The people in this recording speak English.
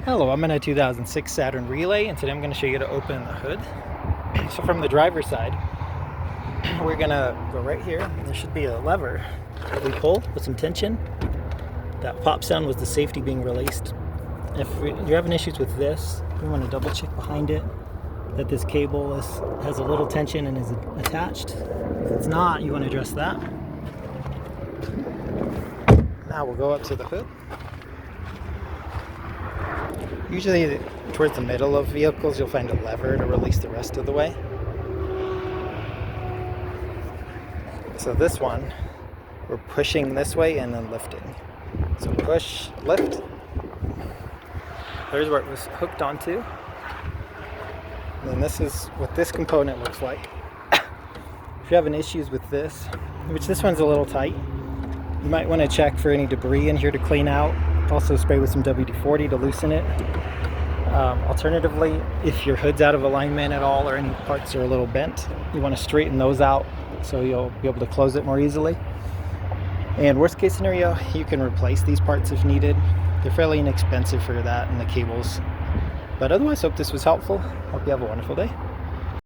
Hello, I'm in a 2006 Saturn Relay, and today I'm going to show you how to open the hood. So from the driver's side, we're going to go right here. There should be a lever that we pull with some tension. That pop sound was the safety being released. If you're having issues with this, you want to double check behind it that this cable has a little tension and is attached. If it's not, you want to address that. Now we'll go up to the hood. Usually towards the middle of vehicles you'll find a lever to release the rest of the way. So this one, we're pushing this way and then lifting. So push, lift. There's where it was hooked onto. And then this is what this component looks like. If you're having issues with this, which this one's a little tight, you might want to check for any debris in here to clean out. Also spray with some WD-40 to loosen it. Alternatively, if your hood's out of alignment at all or any parts are a little bent, you want to straighten those out so you'll be able to close it more easily. And worst case scenario, you can replace these parts if needed. They're fairly inexpensive for that and the cables. But otherwise, hope this was helpful. Hope you have a wonderful day.